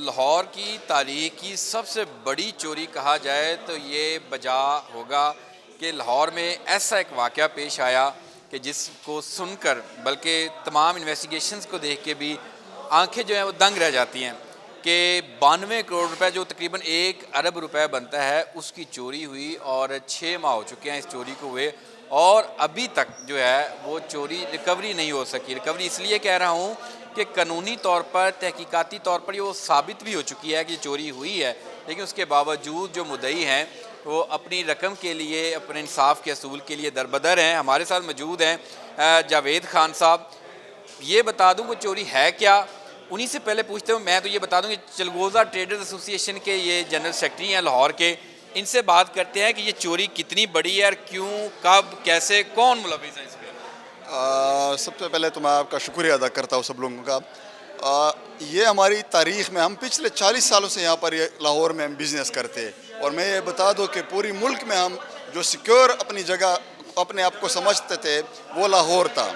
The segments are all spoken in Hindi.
लाहौर की तारीख की सबसे बड़ी चोरी कहा जाए तो ये बजा होगा कि लाहौर में ऐसा एक वाक़या पेश आया कि जिसको सुनकर बल्कि तमाम इन्वेस्टिगेशंस को देख के भी आंखें जो हैं वो दंग रह जाती हैं कि 92 करोड़ रुपए जो तकरीबन 1 अरब रुपए बनता है उसकी चोरी हुई और 6 माह हो चुके हैं इस चोरी को हुए और अभी तक जो है वो चोरी रिकवरी नहीं हो सकी। रिकवरी इसलिए कह रहा हूँ कि कानूनी तौर पर तहकीकाती तौर पर ये वो साबित भी हो चुकी है कि चोरी हुई है, लेकिन उसके बावजूद जो मुद्दई हैं वो अपनी रकम के लिए, अपने इंसाफ के असूल के लिए दरबदर हैं। हमारे साथ मौजूद हैं जावेद खान साहब। ये बता दूं वो चोरी है क्या, उन्हीं से पहले पूछते हूँ। मैं तो ये बता दूं कि चलगोज़ा ट्रेडर्स एसोसिएशन के ये जनरल सेक्रेटरी हैं लाहौर के, इनसे बात करते हैं कि ये चोरी कितनी बड़ी है और क्यों, कब, कैसे, कौन मुलविस है इस पर। सबसे पहले तो मैं आपका शुक्रिया अदा करता हूँ सब लोगों का। ये हमारी तारीख़ में हम पिछले 40 सालों से यहाँ पर ये लाहौर में हम बिज़नेस करते हैं और मैं ये बता दूँ कि पूरी मुल्क में हम जो सिक्योर अपनी जगह अपने आप को समझते थे वो लाहौर था।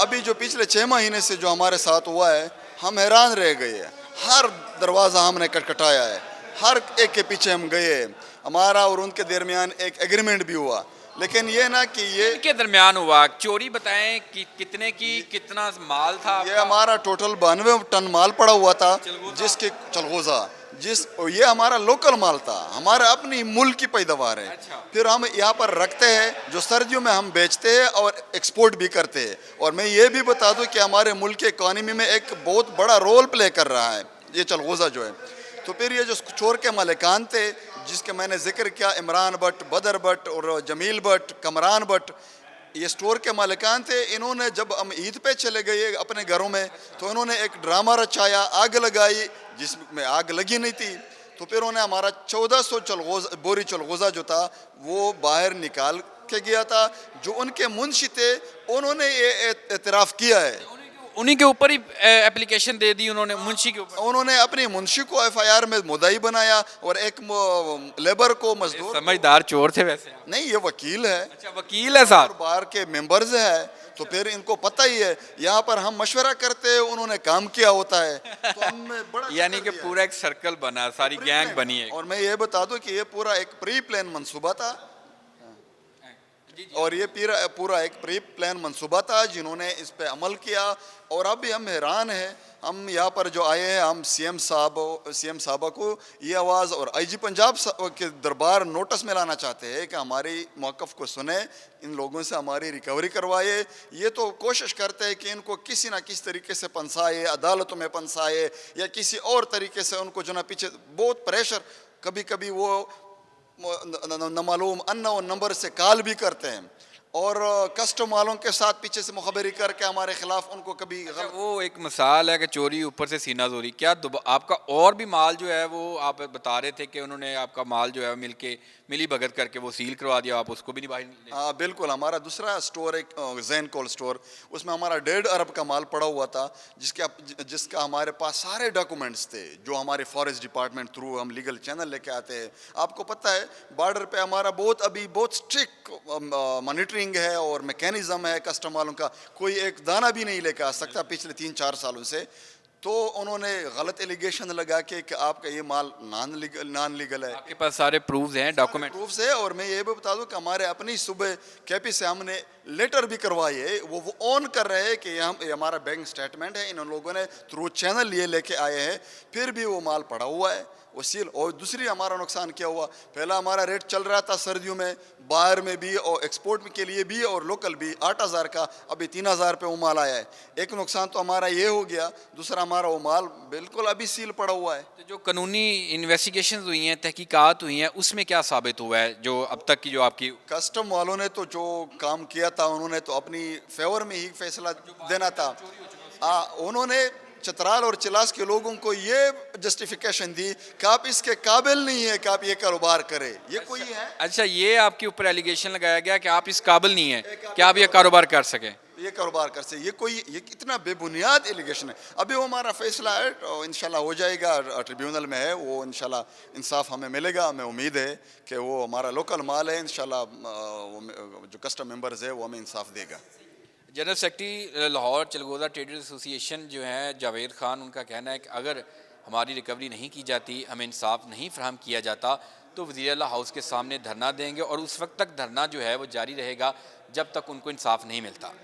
अभी जो पिछले 6 महीने से जो हमारे साथ हुआ है हम हैरान रह गए हैं। हर दरवाज़ा हमने खटखटाया है, हर एक के पीछे हम गए। हमारा और उनके दरमियान एक एग्रीमेंट भी हुआ, लेकिन ये ना कि ये इनके दरमियान हुआ चोरी, बताएं कि कितने की कितना माल था ये आपका? हमारा टोटल 92 टन माल पड़ा हुआ था, चलगोज़ा? जिसके चलगोज़ा ये हमारा लोकल माल था, हमारा अपनी मुल्क की पैदावार है। अच्छा। फिर हम यहाँ पर रखते हैं, जो सर्दियों में हम बेचते हैं और एक्सपोर्ट भी करते हैं। और मैं ये भी बता दूं कि हमारे मुल्क की इकॉनमी में एक बहुत बड़ा रोल प्ले कर रहा है ये चलगोज़ा जो है। तो फिर ये जो चोर के मालिकान थे जिसके मैंने जिक्र किया, इमरान भट्ट, बदर भट्ट और जमील भट्ट, कमरान भट्ट, ये स्टोर के मालिकान थे। इन्होंने जब हम ईद पे चले गए अपने घरों में तो इन्होंने एक ड्रामा रचाया, आग लगाई जिसमें आग लगी नहीं थी। तो फिर उन्होंने हमारा 1400 बोरी चलगोज़ा जो था वो बाहर निकाल के गया था। जो उनके मुंशी थे उन्होंने ये एतराफ़ किया है। उन्हीं के ऊपर ही एप्लीकेशन दे दी उन्होंने, मुंशी के ऊपर। उन्होंने अपने मुंशी को एफआईआर में मुद्दई बनाया और एक लेबर को, मजदूर। समझदार चोर थे वैसे आप। नहीं, ये वकील है, अच्छा, वकील है साहब। बार के मेंबर्स है, तो फिर इनको पता ही है। यहाँ पर हम मशवरा करते हैं, उन्होंने काम किया होता है। तो हमें बड़ा यानी कि चक्कर दिया पूरा एक सर्कल बना, सारी है। गैंग बनी है। और मैं ये बता दूं कि ये पूरा एक प्री प्लान मंसूबा था और ये पूरा एक प्री प्लान मंसूबा था जिन्होंने इस पे अमल किया। और अब भी हम हैरान हैं। हम यहाँ पर जो आए हैं, हम सीएम साहब को ये आवाज़ और आईजी पंजाब के दरबार नोटिस में लाना चाहते हैं कि हमारी मौक़िफ़ को सुने, इन लोगों से हमारी रिकवरी करवाए। ये तो कोशिश करते हैं कि इनको किसी ना किसी तरीके से पंसाए, अदालतों में पंसाए या किसी और तरीके से उनको जो ना पीछे बहुत प्रेशर, कभी कभी वो नामालूम अननोन नंबर से कॉल भी करते हैं और कस्टम वालों के साथ पीछे से मुखबरी करके हमारे खिलाफ उनको कभी अच्छा, वो एक मिसाल है कि चोरी ऊपर से सीना जोरी। क्या आपका और भी माल जो है वो आप बता रहे थे कि उन्होंने आपका माल जो है मिली भगत करके वो सील करवा दिया, आप उसको भी नहीं बाहर? हाँ बिल्कुल। हमारा दूसरा स्टोर एक जैन कोल्ड स्टोर, उसमें हमारा 1.5 अरब का माल पड़ा हुआ था जिसका हमारे पास सारे डॉक्यूमेंट्स थे जो हमारे फॉरेस्ट डिपार्टमेंट थ्रू हम लीगल चैनल लेके आते हैं। आपको पता है बॉर्डर पे हमारा अभी बहुत स्ट्रिक्ट मॉनिटरिंग है और मैकेनिज्म है। कस्टम वालों का कोई एक दाना भी नहीं लेकर आ सकता पिछले 3-4 सालों से। तो उन्होंने गलत एलिगेशन लगा के कि आपका ये माल नॉन लीगल है। आपके पास सारे प्रूफ्स हैं, डॉक्यूमेंट? प्रूफ्स है। और मैं ये भी बता दूं कि हमारे अपनी सुबह केपी से हमने लेटर भी करवाई है। वो ऑन कर रहे हैं कि ये हमारा बैंक स्टेटमेंट है, इन लोगों ने थ्रू चैनल ये लेके आए हैं, फिर भी वो माल पड़ा हुआ है वो सील। और दूसरी हमारा नुकसान क्या हुआ, पहला हमारा रेट चल रहा था सर्दियों में बाहर में भी और एक्सपोर्ट के लिए भी और लोकल भी 8,000 का, अभी 3,000 पे वो माल आया है। एक नुकसान तो हमारा ये हो गया, दूसरा हमारा वो माल बिल्कुल अभी सील पड़ा हुआ है। तो जो कानूनी इन्वेस्टिगेशन हुई हैं, तहकीकात हुई हैं, उसमें क्या साबित हुआ है जो अब तक की जो आपकी? कस्टम वालों ने तो जो काम किया था उन्होंने तो अपनी फेवर में ही फैसला देना था। उन्होंने चतराल और चिलास के लोगों को ये जस्टिफिकेशन दी कि आप इसके काबिल नहीं है कि आप ये कारोबार करें। ये कोई है? अच्छा, ये आपके ऊपर एलिगेशन लगाया गया कि आप इस काबिल नहीं है कि आप ये कारोबार कर सकें? ये कारोबार कर से ये कितना बेबुनियाद एलिगेशन है। अभी वो हमारा फैसला है इंशाल्लाह हो जाएगा, ट्रिब्यूनल में है वो, इंशाल्लाह इंसाफ हमें मिलेगा। हमें उम्मीद है कि वो हमारा लोकल माल है, इंशाल्लाह जो कस्टम मेंबर्स है वो हमें इंसाफ देगा। General secretary Lahore Chalgoza traders association जो है जावेद ख़ान, उनका कहना है कि अगर हमारी रिकवरी नहीं की जाती, हमें इंसाफ नहीं फ्राहम किया जाता तो वज़ीर आला हाउस के सामने धरना देंगे और उस वक्त तक धरना जो है वो जारी रहेगा जब तक उनको इंसाफ नहीं मिलता।